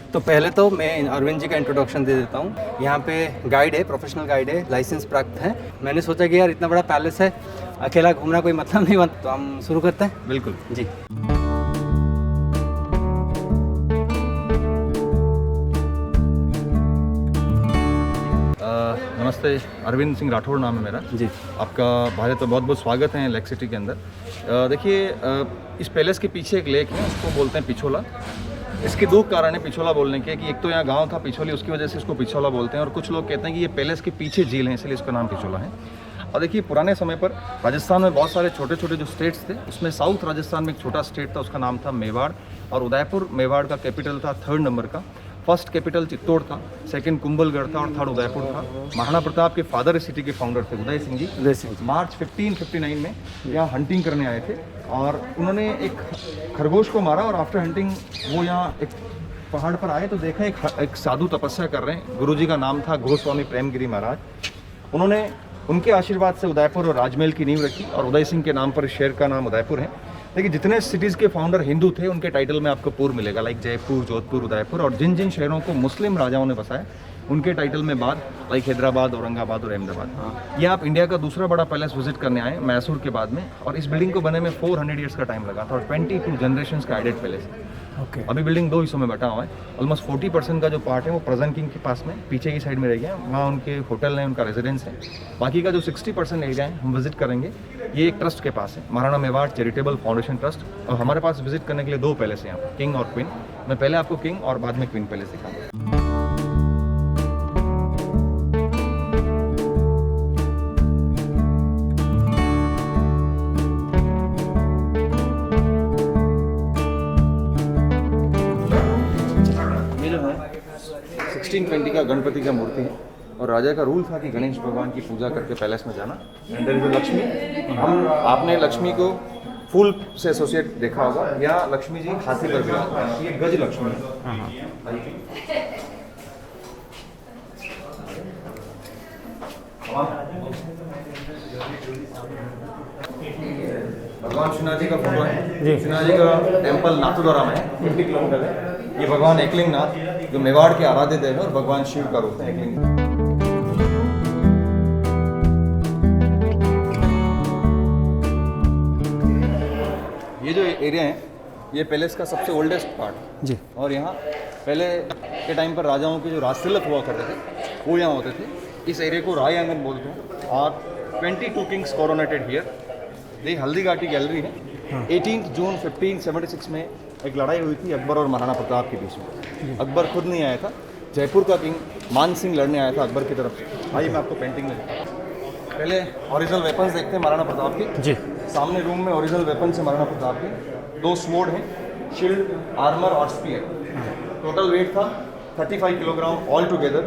तो पहले तो मैं अरविंद जी का इंट्रोडक्शन दे देता हूँ। यहाँ पे गाइड है, प्रोफेशनल गाइड है, लाइसेंस प्राप्त है। मैंने सोचा कि यार इतना बड़ा पैलेस है, अकेला घूमना कोई मतलब नहीं बनता, तो हम शुरू करते हैं। बिल्कुल जी। नमस्ते, अरविंद सिंह राठौड़ नाम है मेरा जी। आपका भारत में बहुत बहुत स्वागत है लेक सिटी के अंदर। देखिए, इस पैलेस के पीछे एक लेक है, उसको बोलते हैं पिछोला। इसके दो कारण हैं पिछोला बोलने के, कि एक तो यहाँ गांव था पिछोली, उसकी वजह से इसको पिछोला बोलते हैं, और कुछ लोग कहते हैं कि ये पैलेस के पीछे झील है इसलिए इसका नाम पिछोला है। और देखिए, पुराने समय पर राजस्थान में बहुत सारे छोटे छोटे जो स्टेट्स थे, उसमें साउथ राजस्थान में एक छोटा स्टेट था, उसका नाम था मेवाड़, और उदयपुर मेवाड़ का कैपिटल था 3rd नंबर का। फर्स्ट कैपिटल चित्तौड़ था, सेकंड कुंभलगढ़ था, और थर्ड उदयपुर था। महाराणा प्रताप के फादर इस सिटी के फाउंडर थे उदय सिंह जी। मार्च 1559 में यहाँ हंटिंग करने आए थे, और उन्होंने एक खरगोश को मारा, और आफ्टर हंटिंग वो यहाँ एक पहाड़ पर आए तो देखा एक साधु तपस्या कर रहे हैं। गुरुजी का नाम था गोस्वामी प्रेमगिरी महाराज। उन्होंने उनके आशीर्वाद से उदयपुर और राजमहल की नींव रखी, और उदय सिंह के नाम पर शहर का नाम उदयपुर है। देखिए, जितने सिटीज़ के फाउंडर हिंदू थे उनके टाइटल में आपको पूर मिलेगा, लाइक जयपुर, जोधपुर, उदयपुर। और जिन जिन शहरों को मुस्लिम राजाओं ने बसाया उनके टाइटल में बाद, लाइक हैदराबाद, औरंगाबाद और अहमदाबाद। ये आप इंडिया का दूसरा बड़ा पैलेस विजिट करने आए मैसूर के बाद में, और इस बिल्डिंग को बने में 400 ईयर्स का टाइम लगा था, और 22 जनरेशंस का एडेड पैलेस है। अभी बिल्डिंग 2 हिस्सों में बटा हुआ है। ऑलमोस्ट 40% का जो पार्ट है वो प्रेजेंट किंग के पास में पीछे की साइड में रह गया है, वहाँ उनके होटल है, उनका रेजिडेंस है। बाकी का जो 60% एरिया है हम विजिट करेंगे, ये एक ट्रस्ट के पास है, Maharana Mewar charitable foundation trust. और हमारे पास विजिट करने के लिए 2 पैलेस हैं यहाँ पर, किंग और क्वीन। मैं पहले आपको किंग और बाद में क्वीन पैलेस दिखाऊंगा। ये जो है 1620 का गणपति का मूर्ति है, और राजा का रूल था कि गणेश भगवान की पूजा करके पैलेस में जाना। And there is a Lakshmi. आपने लक्ष्मी को फूल से एसोसिएट देखा होगा, या लक्ष्मी जी हाथी पर विराजमान, ये गज लक्ष्मी है। भगवान श्रीनाथ जी का फोटो है। श्रीनाथ जी का टेम्पल नाथद्वारा में 50 किलोमीटर है। ये भगवान एकलिंग नाथ जो मेवाड़ के आराध्य देव है, और भगवान शिव का रूप है एकलिंग। ये जो एरिया है ये पैलेस का सबसे ओल्डेस्ट पार्ट जी, और यहाँ पहले के टाइम पर राजाओं के जो राजतिलक हुआ करते थे वो यहाँ होते थे। इस एरिया को राय आंगन बोलते हैं, और 22 किंग्स कोरोनेटेड हियर। ये हल्दी घाटी गैलरी है। 18 जून 1576 में एक लड़ाई हुई थी अकबर और महाराणा प्रताप के बीच में। अकबर खुद नहीं आया था, जयपुर का किंग मान सिंह लड़ने आया था अकबर की तरफ से। आइए मैं आपको पेंटिंग में दिखाता हूँ। पहले ओरिजिनल वेपन्स देखते हैं महाराणा प्रताप के जी। सामने रूम में ओरिजिनल वेपन है महाराणा प्रताप के। 2 स्वॉर्ड हैं, शील्ड, आर्मर और स्पीयर। टोटल वेट था 35 किलोग्राम ऑल टुगेदर।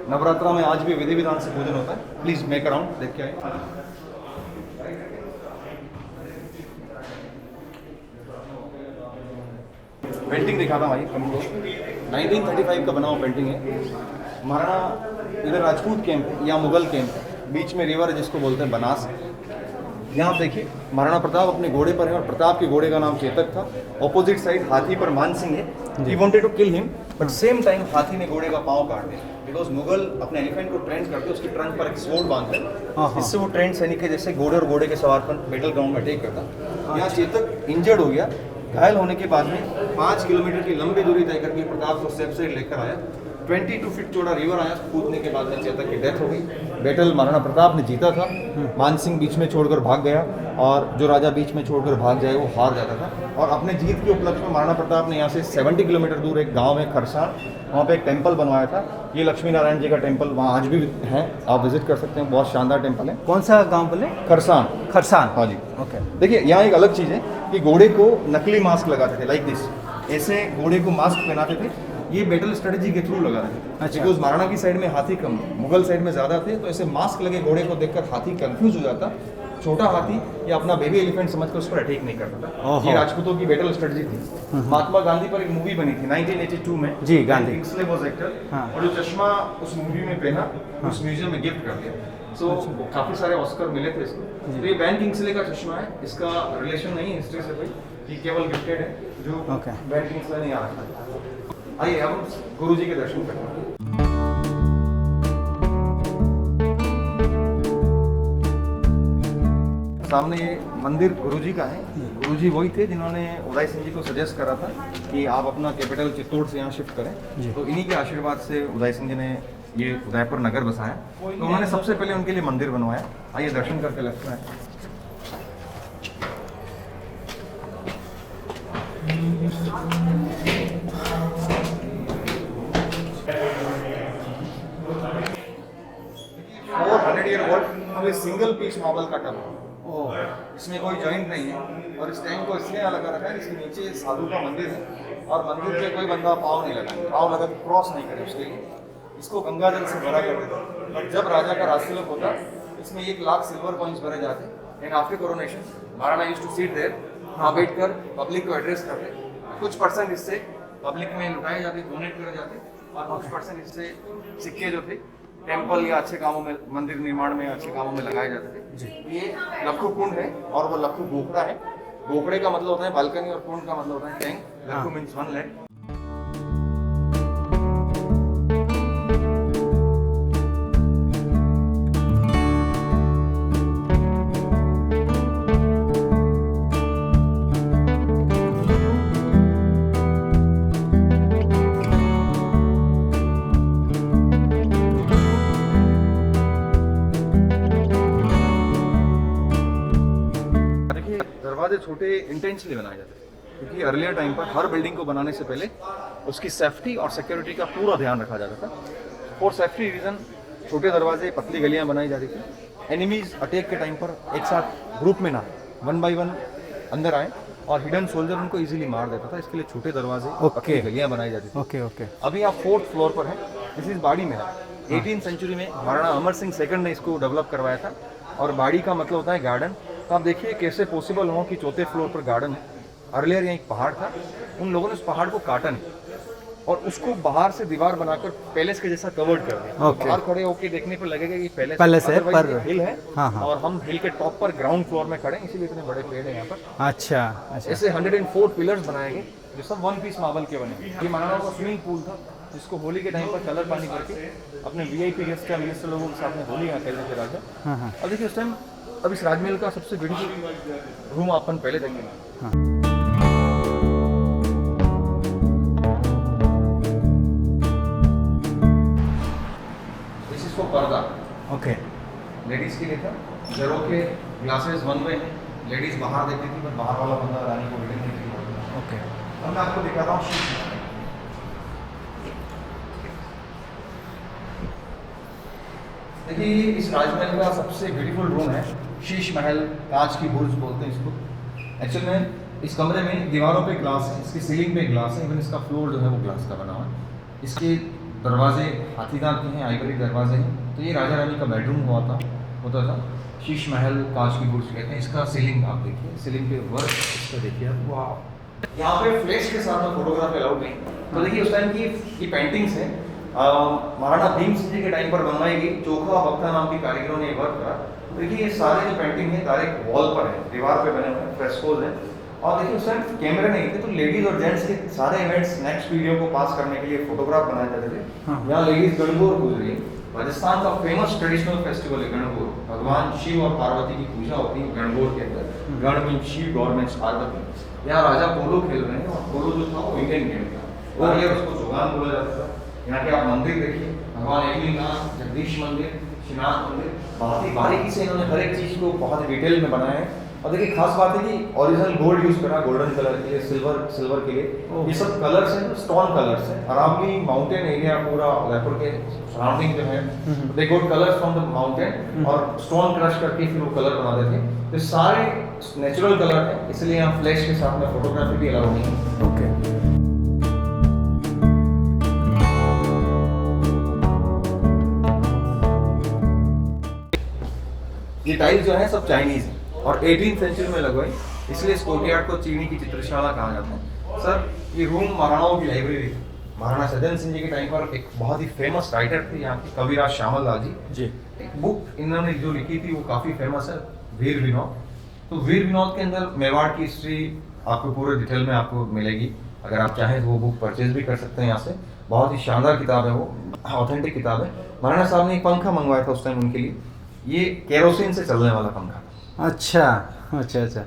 नवरात्रा में आज भी विधि विधान से पूजन होता है। प्लीज मेक अराउंड, देख के आए। पेंटिंग दिखाता हूँ भाई, 1935 का बना हुआ पेंटिंग है। महाराणा इधर राजपूत कैंप है या मुगल कैंप है, बीच में रिवर है जिसको बोलते हैं बनास। यहाँ आप देखिए, महाराणा प्रताप अपने घोड़े पर है, और प्रताप के घोड़े का नाम चेतक था। ऑपोजिट साइड हाथी पर मान सिंह है। He wanted to kill him, but same time हाथी ने घोड़े का पाँव काट दिया, बिकॉज मुगल अपने एलिफेंट को ट्रेंड करते उसकी ट्रंक पर एक स्वॉर्ड बांधते हैं, इससे वो ट्रेंड सैनिक है जैसे घोड़े और घोड़े के सवार पर बैटल ग्राउंड में अटैक करता। यहाँ चेतक इंजर्ड हो गया। घायल होने के बाद में 5 किलोमीटर की लंबी दूरी तय करके प्रताप को सेफ साइड लेकर आया। 22 फीट चौड़ा रिवर आया, कूदने के बाद में चेतक की डेथ हो गई। बैटल महाराणा प्रताप ने जीता था। मान सिंह बीच में छोड़कर भाग गया, और जो राजा बीच में छोड़कर भाग जाए वो हार जाता था। और अपने जीत के उपलक्ष्य में महाराणा प्रताप ने यहाँ से 70 किलोमीटर दूर एक गाँव है खरसान, वहाँ पे एक टेम्पल बनवाया था। ये लक्ष्मी नारायण जी का टेम्पल वहाँ आज भी है, आप विजिट कर सकते हैं, बहुत शानदार टेम्पल है। कौन सा गांव बोले? खरसान। खरसान, हाँ जी। ओके। देखिए, यहाँ एक अलग चीज़ है कि घोड़े को नकली मास्क लगाते थे, लाइक दिस। ऐसे घोड़े को मास्क पहनाते थे। ये बैटल स्ट्रेटेजी के थ्रू लगा रहे थे, बिकॉज महाराणा की साइड में हाथी कम, मुगल साइड में ज़्यादा थे, तो ऐसे मास्क लगे घोड़े को देखकर हाथी कंफ्यूज हो जाता। छोटा हाथी या अपना बेबी एलिफेंट समझकर उस पर अटैक नहीं करता था। ये राजपूतों की बैटल स्ट्रेटजी थी। महात्मा गांधी पर एक मूवी बनी थी 1982 में जी, गांधी किंग्सले वाज एक्टर, और जो चश्मा उस मूवी में पहना उस म्यूजियम में गिफ्ट कर दिया। सो काफी सारे ऑस्कर मिले थे इसको। तो ये बैन किंग्सले का चश्मा है, इसका रिलेशन नहीं है हिस्ट्री से कोई, ये केवल गिफ्टेड है, जो बैन किंग्सले नहीं आ रखा। आइए हम गुरु जी के दर्शन करते हैं। सामने ये मंदिर गुरुजी का है। गुरुजी वही थे जिन्होंने उदय सिंह जी को सजेस्ट करा था कि आप अपना कैपिटल चित्तौड़ से यहाँ शिफ्ट करें। तो इन्हीं के आशीर्वाद से उदय सिंह जी ने ये उदयपुर नगर बसाया। तो उन्होंने सबसे पहले उनके लिए मंदिर बनवाया। आइए दर्शन करके लगता है। सिंगल पीस मार्बल का टब है, इसमें कोई जॉइंट नहीं है। और इस टैंक को इसलिए लगा रखा है, इसके नीचे साधु का मंदिर है और मंदिर पे कोई बंदा पाँव नहीं लगाए, पाँव लगा के क्रॉस नहीं करे। उसके लिए इसको गंगा जल से भरा करते थे। और जब राजा का राजतिलक होता इसमें 1 लाख सिल्वर कॉइन्स भरे जाते। And after coronation Maharana used to sit there, वहाँ बैठ कर पब्लिक को एड्रेस करते। कुछ % इससे पब्लिक में लुटाए जाते, डोनेट करे जाते, और कुछ % इससे सिक्के जो थे टेम्पल या अच्छे कामों में, मंदिर निर्माण में अच्छे कामों में लगाए जाते थे। ये लक्खू कुंड है और वो लक्खू गोकड़ा है। गोकड़े का मतलब होता है बालकनी और कुंड का मतलब होता है टैंक। लक्खू मीन्स 1 लैख। दरवाजे छोटे इंटेंशनली बनाए जाते हैं क्योंकि अर्लियर टाइम पर हर बिल्डिंग को बनाने से पहले उसकी सेफ्टी और सिक्योरिटी का पूरा ध्यान रखा जाता था। फॉर सेफ्टी रीजन छोटे दरवाजे, पतली गलियां बनाई जाती थी। एनिमीज अटैक के टाइम पर एक साथ ग्रुप में ना 1 by 1 अंदर आए और हिडन सोल्जर उनको इजीली मार देता था। इसके लिए छोटे दरवाजे, पतली गलियां बनाई जाती थी। ओके। अभी आप 4th फ्लोर पर हैं। दिस इज बाड़ी में है। 18th सेंचुरी में महाराणा अमर सिंह सेकंड ने इसको डेवलप करवाया था। और बाड़ी का मतलब होता है गार्डन। तो आप देखिए कैसे पॉसिबल हो कि 4th फ्लोर पर गार्डन है। अर्लियर यहाँ एक पहाड़ था, उन लोगों ने उस पहाड़ को काटा नहीं और उसको बाहर से दीवार बनाकर पैलेस के जैसा कवर्ड कर दिया। बाहर खड़े होकर देखने पर लगेगा कि पैलेस है, पर हिल है। हाँ। और हम हिल के टॉप पर ग्राउंड फ्लोर में खड़े हैं, इसीलिए इतने बड़े पेड़ हैं यहाँ पर। अच्छा। ऐसे 104 पिलर्स बनाए गए जो सब 1 पीस मार्बल के बने। ये महाराणा का स्विमिंग पूल था जिसको होली के टाइम पर कलर पानी करके अपने VIP गेस्ट या मिनिस्टर लोगों के साथ में होली यहाँ खेलने के राजा। और देखिए उस टाइम अब इस राजमहल का सबसे ब्यूटीफुल रूम अपन पहले देखेंगे। दिस इज फॉर पर्दा। ओके। लेडीज के लिए था। घरों के ग्लासेस 1 way हैं। लेडीज बाहर देखती थी पर बाहर वाला बंदा रानी को बिल्डिंग नहीं थी। ओके। अब मैं आपको दिखाता हूँ। देखिए इस राजमहल का सबसे ब्यूटीफुल रूम है शीश महल। कांच की बुर्ज बोलते हैं इसको। एक्चुअल में इस कमरे में दीवारों पे ग्लास है, इसकी सीलिंग पे ग्लास है, इवन इसका फ्लोर जो है वो ग्लास का बना हुआ है। इसके दरवाजे हाथीदांत के हैं, आइवरी दरवाजे हैं। तो ये राजा रानी का बेडरूम होता था। शीश महल कांच की बुर्ज कहते हैं। इसका सीलिंग आप देखिए, सीलिंग पे वर्क इसका देखिए आप। वाह। यहाँ पे फ्लैश के साथ में फोटोग्राफ अलाउड नहीं। तो देखिए उस टाइम की पेंटिंग्स हैं। महाराणा भीम सिंह जी के टाइम पर बनवाई गई। चोखा बख्ता नाम के कारीगरों ने वर्क करा। देखिए ये सारे जो पेंटिंग है डायरेक्ट वॉल पर है, दीवार पे बने हुए हैं, फ्रेस्कोज हैं। और देखिए उस टाइम कैमरे नहीं थे तो लेडीज और जेंट्स के सारे इवेंट्स नेक्स्ट पीढ़ियों को पास करने के लिए फोटोग्राफ बनाए जाते थे। यहाँ लेडीज गणगौर गुजरी। राजस्थान का फेमस ट्रेडिशनल फेस्टिवल है गणगौर। भगवान शिव और पार्वती की पूजा होती है गणगौर के अंदर। गण मीन्स शिव, गौर मीन्स पार्वती। यहाँ राजा पोलो खेल रहे हैं और पोलो जो था वो इंडियन गेम था। और ये उसको जुगान बोला जाता था। यहाँ के आप मंदिर देखिए, भगवान एकलिंगनाथ, जगदीश मंदिर, श्रीनाथ मंदिर। बहुत ही बारीकी से इन्होंने हर एक चीज़ को बहुत डिटेल में बनाया है। और देखिए खास बात है कि ओरिजिनल गोल्ड यूज करा, गोल्डन कलर के लिए, सिल्वर के लिए। ये सब कलर्स हैं, स्टोन कलर्स हैं। अरावली माउंटेन एरिया पूरा उदयपुर के सराउंडिंग जो है, दे गोट कलर्स फ्रॉम द माउंटेन और स्टोन क्रश करके फिर वो कलर बना देते हैं। तो सारे नेचुरल कलर हैं, इसलिए यहाँ फ्लैश के साथ में फोटोग्राफी भी अलाउड नहीं है। ओके। ये टाइल्स जो है सब चाइनीज है और 18th सेंचुरी में लगवाई, इसलिए इस कोर्टयार्ड को चीनी की चित्रशाला कहा जाता है। सर ये रूम महाराणाओं की लाइब्रेरी थी। महाराणा सज्जन सिंह जी के टाइम पर एक बहुत ही फेमस राइटर थे यहाँ के कविराज श्यामल लाल जी। एक बुक इन्होंने जो लिखी थी वो काफ़ी फेमस है, वीर विनोद। तो वीर विनोद के अंदर मेवाड़ की हिस्ट्री आपको पूरे डिटेल में आपको मिलेगी। अगर आप चाहें तो वो बुक परचेज भी कर सकते हैं यहाँ से। बहुत ही शानदार किताब है, वो ऑथेंटिक किताब है। महाराणा साहब ने एक पंखा मंगवाया था उस टाइम उनके लिए, ये केरोसिन से चलने वाला पंखा। अच्छा अच्छा अच्छा।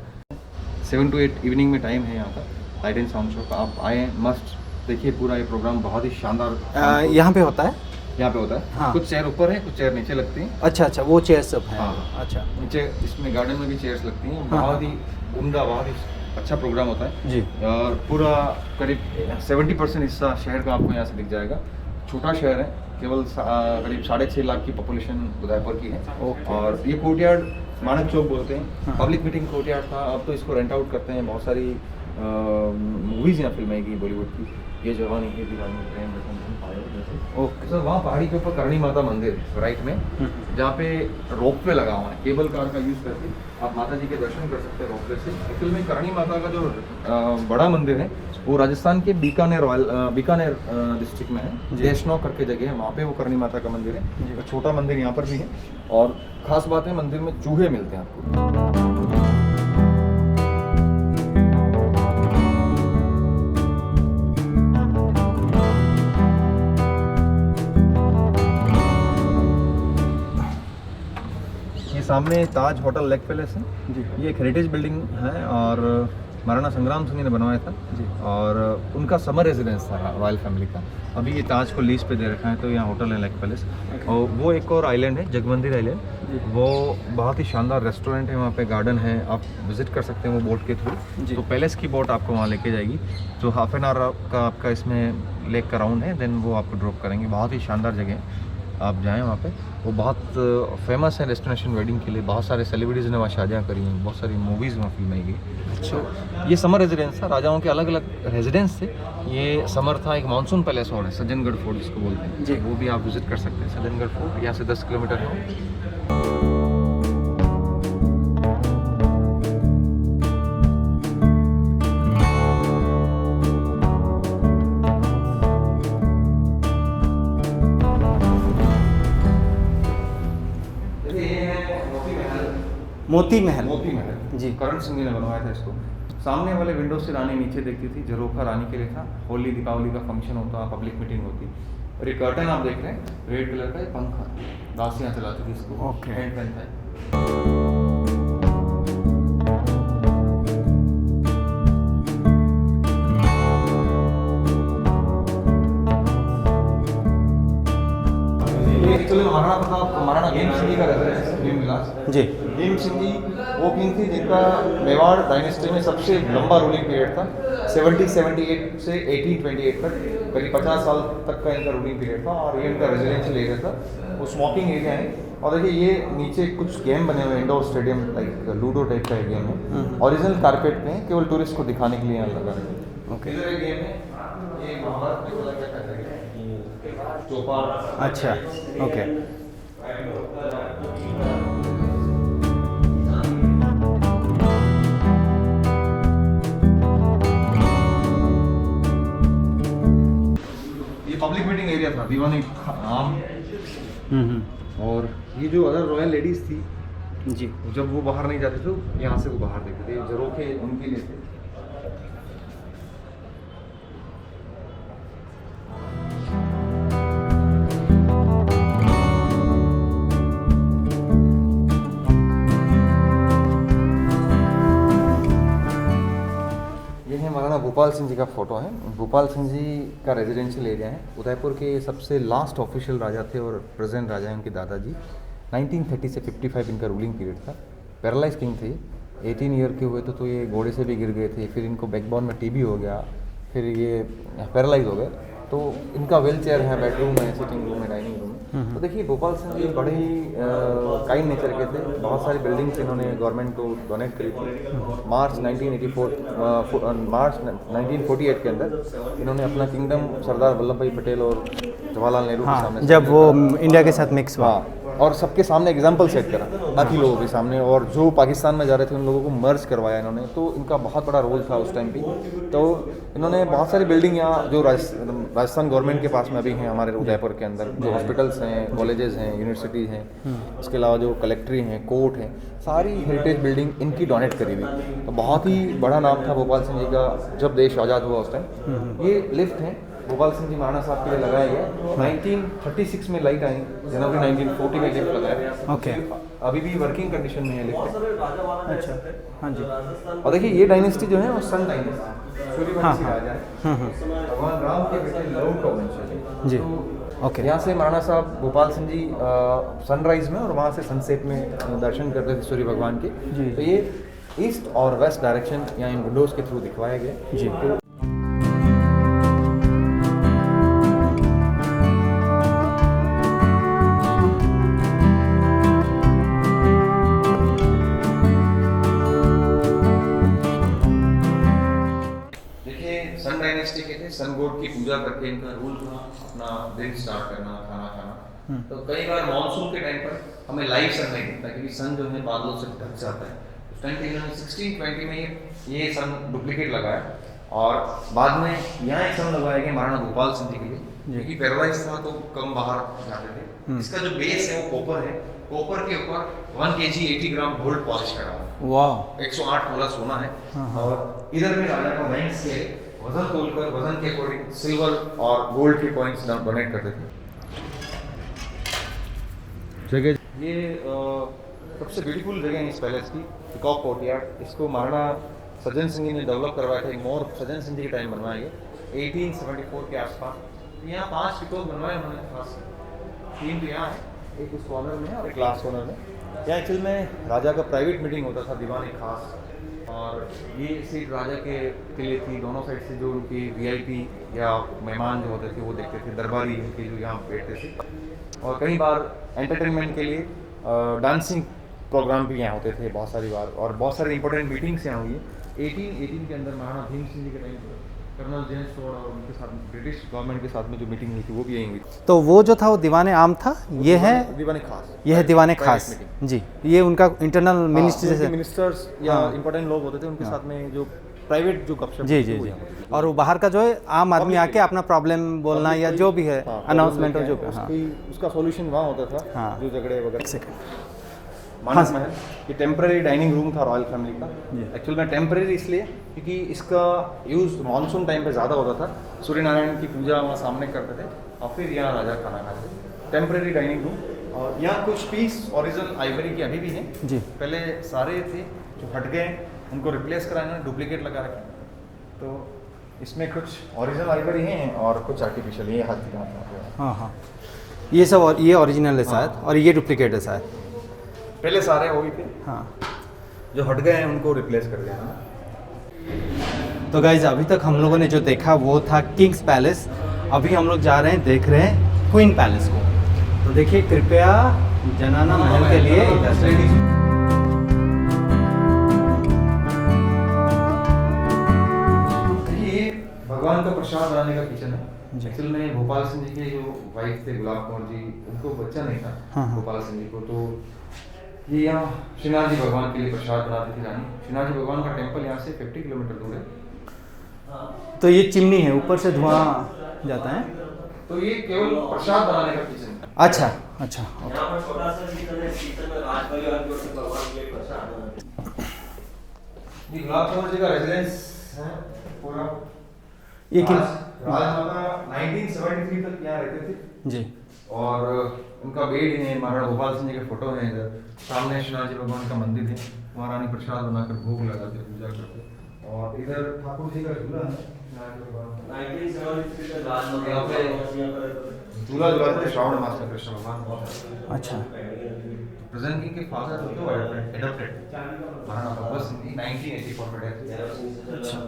7 to 8 इवनिंग में टाइम है यहाँ का लाइट एंड साउंड शो का, आप आए मस्ट देखिए पूरा ये प्रोग्राम बहुत ही शानदार यहाँ पे होता है? यहाँ पे होता है। हाँ। कुछ चेयर ऊपर है, कुछ चेयर नीचे लगती हैं। अच्छा अच्छा, वो चेयर सब है। हाँ। अच्छा नीचे इसमें गार्डन में भी चेयर्स लगती हैं। हाँ। बहुत ही उम्दा, बहुत ही अच्छा प्रोग्राम होता है जी। और पूरा करीब 70% हिस्सा शहर का आपको यहाँ से दिख जाएगा। छोटा शहर है, केवल करीब 6.5 लाख की पॉपुलेशन उदयपुर की है। ओके। और ये कोर्टयार्ड मानक चौक बोलते हैं, हाँ। पब्लिक मीटिंग कोर्टयार्ड था। अब तो इसको रेंट आउट करते हैं, बहुत सारी मूवीज़ यहाँ फिल्माई गई बॉलीवुड की, ये जवानी है दीवानी, प्रेम रतन धन पायो जैसे। ओके। सर वहाँ पहाड़ी के ऊपर करणी माता मंदिर राइट में, जहाँ पे रोपवे लगा हुआ है, केबल कार का यूज़ करके आप माता जी के दर्शन कर सकते हैं रोपवे से। एक्चुअल में करणी माता का जो बड़ा मंदिर है वो राजस्थान के बीकानेर डिस्ट्रिक्ट में है, देशनौ करके जगह है, वहाँ पे वो करणी माता का मंदिर है। तो छोटा मंदिर यहाँ पर भी है और ख़ास बात है मंदिर में चूहे मिलते हैं आपको। सामने ताज होटल लेक पैलेस है जी। ये एक हेरिटेज बिल्डिंग है और महाराणा संग्राम सिंह ने बनवाया था जी। और उनका समर रेजिडेंस था रॉयल फैमिली का। अभी ये ताज को लीज पे दे रखा है, तो यहाँ होटल है लेक पैलेस। और वो एक और आइलैंड है जगमंदिर आइलैंड, वो बहुत ही शानदार रेस्टोरेंट है, वहाँ पे गार्डन है, आप विजिट कर सकते हैं वो बोट के थ्रू। तो पैलेस की बोट आपको वहाँ लेके जाएगी, जो हाफ एन आवर का आपका इसमें लेक का राउंड है, देन वो आपको ड्रॉप करेंगे। बहुत ही शानदार जगह है, आप जाएँ वहाँ पे। वो बहुत फेमस है डेस्टिनेशन वेडिंग के लिए, बहुत सारे सेलिब्रिटीज़ ने वहाँ शादियाँ करी हैं, बहुत सारी मूवीज़ वहाँ फिल्माई गई। अच्छा, ये समर रेजिडेंस था, राजाओं के अलग अलग रेजिडेंस थे। ये समर था, एक मानसून पैलेस और है सज्जनगढ़ फोर्ट जिसको बोलते हैं जी। वो भी आप विजिट कर सकते हैं। सज्जनगढ़ फोर्ट यहाँ से 10 किलोमीटर है। मोती महल। मोती महल जी। करण सिंह ने बनवाया था इसको। सामने वाले विंडो से रानी नीचे देखती थी, झरोखा रानी के लिए था। होली दीपावली का फंक्शन होता, पब्लिक मीटिंग होती। और ये कर्टन आप देख रहे हैं रेड कलर का, ये पंखा दासियाँ चलाती थी इसको। ओके। हैंड फैन था। एक्चुअली महाराणा प्रताप, महाराणा भीम सिंह का रेजिडेंस है, भीम विलास जी। भीम सिंह जी वो किंग थी जिनका मेवाड़ डायनेस्टी में सबसे लंबा रूलिंग पीरियड था। 1778 से 1828 तक, करीब 50 साल तक का इनका रूलिंग पीरियड था। और ये इनका रेजिडेंशियल एरिया था, वो स्मोकिंग एरिया है। और देखिए ये नीचे कुछ गेम बने हुए हैं, indoor stadium like ludo type का एक गेम है, ओरिजिनल कारपेट पे है, केवल टूरिस्ट को दिखाने के लिए यहाँ लगा है। ओके। इधर एक गेम है, ये महाभारत में खेला जाता है, चौपाल। अच्छा ओके। ये पब्लिक मीटिंग एरिया था, दीवानी आम। और ये जो अदर रॉयल लेडीज थी जी। जब वो बाहर नहीं जाते थे यहाँ से वो बाहर देखते थे, झरोखे उनके लिए थे। महाराणा भूपाल सिंह जी का फोटो है। भूपाल सिंह जी का रेजिडेंशियल एरिया है, उदयपुर के सबसे लास्ट ऑफिशियल राजा थे और प्रेजेंट राजा हैं उनके दादाजी। 1930 से 55 इनका रूलिंग पीरियड था। पैरालाइज किंग थे, 18 ईयर के हुए तो ये घोड़े से भी गिर गए थे, फिर इनको बैकबोन में टीबी हो गया, फिर ये पैरालाइज हो गए। तो इनका व्हील चेयर है, बेडरूम है, सिटिंग रूम है, डाइनिंग रूम है। तो देखिए भोपाल सिंह जी बड़े ही काइंड नेचर के थे। बहुत सारी बिल्डिंग्स इन्होंने गवर्नमेंट को डोनेट करी थी। मार्च 1948 के अंदर इन्होंने अपना किंगडम सरदार वल्लभ भाई पटेल और जवाहरलाल नेहरू के सामने जब वो इंडिया के साथ मिक्स हुआ। और सबके सामने एग्जाम्पल सेट करा बाकी लोगों के सामने, और जो पाकिस्तान में जा रहे थे उन लोगों को मर्ज करवाया इन्होंने, तो इनका बहुत बड़ा रोल था उस टाइम पे। तो इन्होंने बहुत सारी बिल्डिंग यहाँ जो राजस्थान गवर्नमेंट के पास में अभी हैं हमारे उदयपुर के अंदर, जो हॉस्पिटल्स हैं, कॉलेजेस हैं, यूनिवर्सिटीज़ हैं, उसके अलावा जो कलेक्ट्री हैं, कोर्ट हैं, सारी हेरिटेज बिल्डिंग इनकी डोनेट करी हुई। तो बहुत ही बड़ा नाम था भोपाल सिंह जी का जब देश आज़ाद हुआ उस टाइम। ये लिफ्ट है भोपाल सिंह जी महाराणा साहब के लिए लगाया गया, 1936 में लाइट आई, जनवरी 1940 में लिफ्ट लगाया। ओके। अभी भी वर्किंग कंडीशन में है लिफ्ट। अच्छा, हाँ जी। और देखिए ये डायनेस्टी जो है वो सन डायनेस्टी, सूर्यवंशी राजा है, भगवान राम के बेटे लव का वंशज है जी। तो ओके। यहाँ से महाराणा साहब भोपाल सिंह जी सनराइज में और वहाँ से सनसेट में दर्शन करते थे सूर्य भगवान के। जी। तो ये ईस्ट और वेस्ट डायरेक्शन यहाँ इन विंडोज़ के थ्रू दिखवाया गया जी। तो सन डायनेस्टी के थे, सन गॉड की पूजा करके इनका रूल था अपना दिन स्टार्ट करना, खाना खाना। तो कई बार मॉनसून के टाइम पर हमें लाइव सन नहीं दिखता क्योंकि सन जो है बादलों से ढक जाता है। उस टाइम पे इन्होंने 1620 में ये सन डुप्लीकेट लगाया और बाद में यहाँ एक सन लगाया गया महाराणा भोपाल सिंह जी के लिए, क्योंकि पैरालाइज था तो कम बाहर जाते थे। इसका जो बेस है वो कॉपर है, कॉपर के ऊपर 1 kg 80 ग्राम गोल्ड पॉलिश करा हुआ, वाह, 108 तोला सोना है। और इधर में राजा का रैंक से वजन तोलकर वजन के अकॉर्डिंग सिल्वर और गोल्ड के कॉइन्स डोनेट करते थे। जगह ये सबसे ब्यूटीफुल जगह है इस पैलेस की, पिकॉक कोर्टयार्ड। इसको महाराणा सज्जन सिंह ने डेवलप करवाया था, एक मोर सज्जन सिंह जी के टाइम बनवाया गया 1874 के आसपास। यहाँ 5 पिकॉक बनवाए उन्होंने खास, 3 तो यहाँ है, एक उस कॉर्नर में है और एक लास्ट कॉर्नर में। यहाँ एक्चुअल में राजा का प्राइवेट मीटिंग होता था, दीवान खास, और ये सीट राजा के लिए थी। दोनों साइड से जो उनकी वीआईपी या मेहमान जो होते थे वो देखते थे, दरबारी उनके जो यहाँ बैठते थे। और कई बार एंटरटेनमेंट के लिए डांसिंग प्रोग्राम भी यहाँ होते थे बहुत सारी बार, और बहुत सारी इंपॉर्टेंट मीटिंग्स यहाँ हुई है। 1818 के अंदर महाराणा भीम सिंह जी के टाइम पर कर्नल जेम्स फोर्ड और उनके साथ ब्रिटिश गवर्नमेंट के साथ में जो मीटिंग हुई थी वो भी यहीं हुई थी। तो वो जो था वो दीवाने आम था, ये है दीवाने खास, ये है दीवाने खास जी। ये उनका इंटरनल मिनिस्ट्री जैसे मिनिस्टर्स या इंपॉर्टेंट लोग होते थे उनके साथ में जो प्राइवेट जो गपशप जी जी जी। और वो बाहर का जो है आम आदमी आके अपना प्रॉब्लम बोलना या जो भी है अनाउंसमेंट हो जो उसका सॉल्यूशन वहाँ होता था, जो झगड़े वगैरह। हाँ महल ये टेम्पररी डाइनिंग रूम था रॉयल फैमिली का। एक्चुअल में टेम्पररी इसलिए क्योंकि इसका यूज़ मानसून टाइम पे ज़्यादा होता था, सूर्य नारायण की पूजा वहाँ सामने करते थे और फिर यहाँ राजा खाना खाते थे। Temporary dining room. और यहाँ कुछ पीस ओरिजिनल आइवरी की अभी भी हैं जी। पहले सारे थे जो हट गए, उनको रिप्लेस करा इन्होंने, डुप्लीकेट लगा रखे। तो इसमें कुछ ओरिजिनल आइवरी हैं और कुछ आर्टिफिशियल, ये हाथ की हाथ। हाँ हाँ, ये सब और ये ओरिजिनल है शायद, और ये डुप्लीकेट है शायद। पहले सारे हो गए थे, हाँ, जो हट गए हैं उनको रिप्लेस कर दिया। तो गाइज अभी तक हम लोगों ने जो देखा वो था किंग्स पैलेस। अभी हम लोग जा रहे हैं, देख रहे हैं क्वीन पैलेस को। तो देखिए कृपया जनाना महल के लिए ये भगवान का प्रसाद बनाने का किचन है। एक्चुअल में भोपाल सिंह जी के जो वाइफ थे गुलाब कौर जी, उनको बच्चा नहीं था। हाँ। भोपाल सिंह जी को, तो ये यहाँ श्रीनाथ जी भगवान के लिए प्रसाद बनाती थी रानी। श्रीनाथ जी भगवान का टेम्पल यहाँ से 50 किलोमीटर दूर है। तो ये चिमनी है, ऊपर से धुआं जाता है। तो ये केवल प्रसाद बनाने का किचन है। अच्छा अच्छा। ये गुलाब कौर जी का रेजिडेंस है पूरा। ये राजमाता 1973 तक यहाँ रहते थे जी। और उनका बेड है, महाराणा भोपाल सिंह जी के फोटो हैं इधर। सामने श्रीनाथ जी भगवान का मंदिर है, वहाँ रानी प्रसाद बनाकर भोग लगाते, पूजा करते। और इधर ठाकुर जी का झूला है, यहाँ पे झूला झूलाते श्रावण मास में कृष्ण भगवान। अच्छा। प्रेजेंट किंग के फादर तो एडॉप्टेड महाराणा भगवत सिंह जी 1984 में डेथ। अच्छा।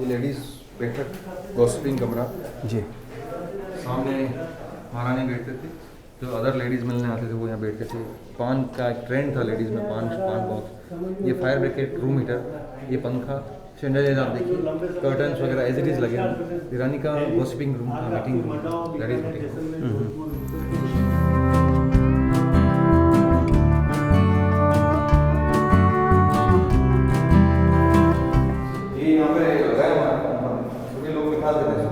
लेडीज बैठक गॉसिपिंग कमरा जी। सामने महारानी बैठते थे, जो अदर लेडीज़ मिलने आते थे वो यहाँ बैठते थे। पान का एक ट्रेंड था लेडीज़ में, पान बहुत। ये फायर ब्रिकेट रूम हीटर, ये पंखा चैंडलियर आप देखिए, कर्टन्स वगैरह एज इट इज़ लगे हैं। ईरानी का गॉसिपिंग रूम था, मीटिंग रूम, दैट इज ये यहाँ पे लगाया हुआ है, सभी लोग निकाल देते हैं।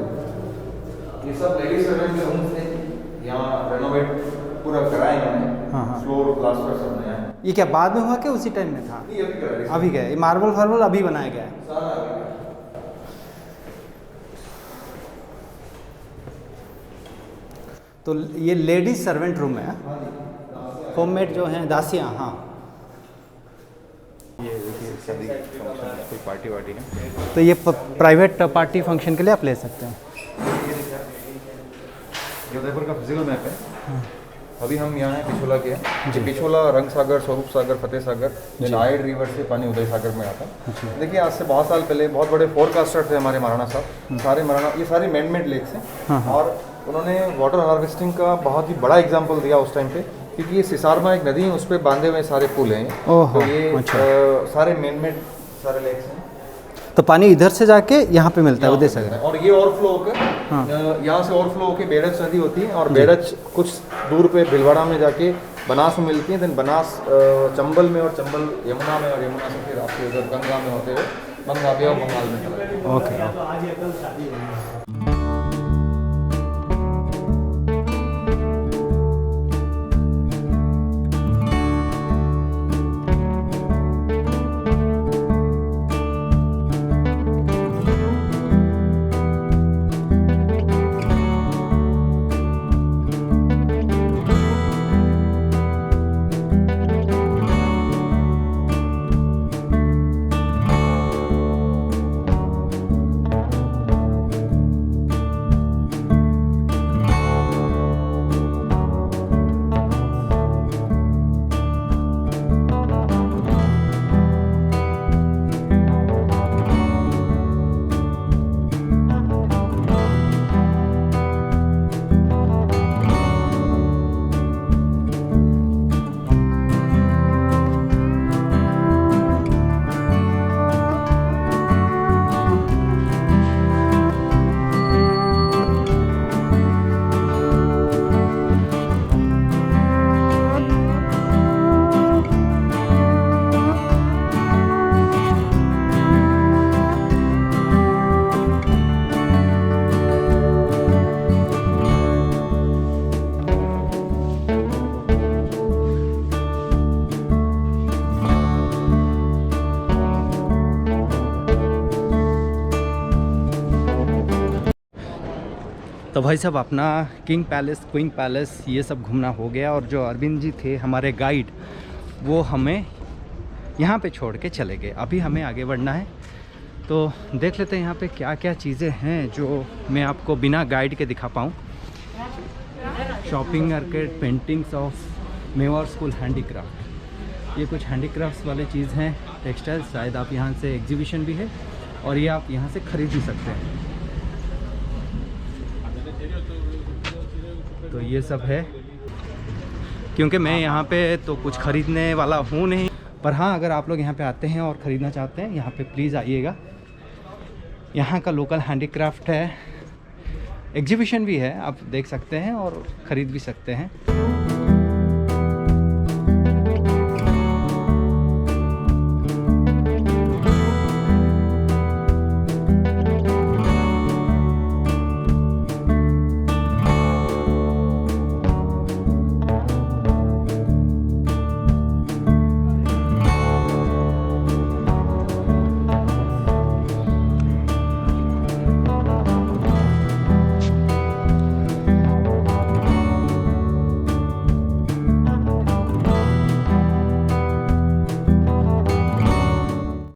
ये सब लेडीज सर्वेंट के रूम्स थे, यहाँ रेनोवेट पूरा कराया इन्होंने। हाँ, हाँ। फ्लोर प्लास्टर सब नया है। ये क्या बाद में हुआ क्या उसी टाइम में था? ये अभी करा है। अभी गया, ये मार्बल फार्बल अभी बनाया गया है। सारा अभी करा है। तो ये लेडीज सर्वेंट रूम है, होममेड जो हैं दासियाँ। हाँ, ये देखिए शादी फंक्शन, कोई पार्टी वार्टी है। तो ये प्राइवेट पार्टी फंक्शन के लिए आप ले सकते हैं। ये उदयपुर का फिजिकल मैप है। अभी हम यहाँ हैं पिछोला के हैं। ये पिछोला रंग सागर, स्वरूप सागर, फतेह सागर, नायड रिवर से पानी उदय सागर में आता है। देखिए आज से बहुत साल पहले बहुत बड़े फोरकास्टर थे हमारे महाराणा साहब। सारे महाराणा, ये सारे मैन मेड लेक्स हैं और उन्होंने वाटर हार्वेस्टिंग का बहुत ही बड़ा एग्जाम्पल दिया उस टाइम पे, क्योंकि ये सिसारमा एक नदी है, उस पर बांधे हुए सारे पुल हैं। तो ये सारे मैन मेड सारे लेक्स हैं। तो पानी इधर से जाके यहाँ पे मिलता है उदय सागर। और ये ओवरफ्लो होकर यहाँ से ओवरफ्लो होकर बेड़च नदी होती है और बेड़च कुछ दूर पे भिलवाड़ा में जाके बनास में मिलती है। देन बनास चंबल में और चंबल यमुना में और यमुना से फिर आपके उधर गंगा में होते हुए गंगा बे और बंगाल में चला जाता है। ओके। तो भाई साहब अपना किंग पैलेस, क्वीन पैलेस ये सब घूमना हो गया। और जो अरविंद जी थे हमारे गाइड, वो हमें यहाँ पे छोड़ के चले गए। अभी हमें आगे बढ़ना है, तो देख लेते हैं यहाँ पे क्या क्या चीज़ें हैं जो मैं आपको बिना गाइड के दिखा पाऊँ। Shopping market, paintings of Mewar school handicraft, ये कुछ हैंडीक्राफ्ट्स वाले चीज़ हैं, टेक्सटाइल। शायद आप यहाँ से एग्जीबिशन भी है और ये आप यहाँ से ख़रीद भी सकते हैं। तो ये सब है, क्योंकि मैं यहाँ पे तो कुछ ख़रीदने वाला हूँ नहीं, पर हाँ अगर आप लोग यहाँ पे आते हैं और ख़रीदना चाहते हैं यहाँ पे प्लीज़ आइएगा। यहाँ का लोकल हैंडीक्राफ्ट है, एग्जीबिशन भी है, आप देख सकते हैं और ख़रीद भी सकते हैं।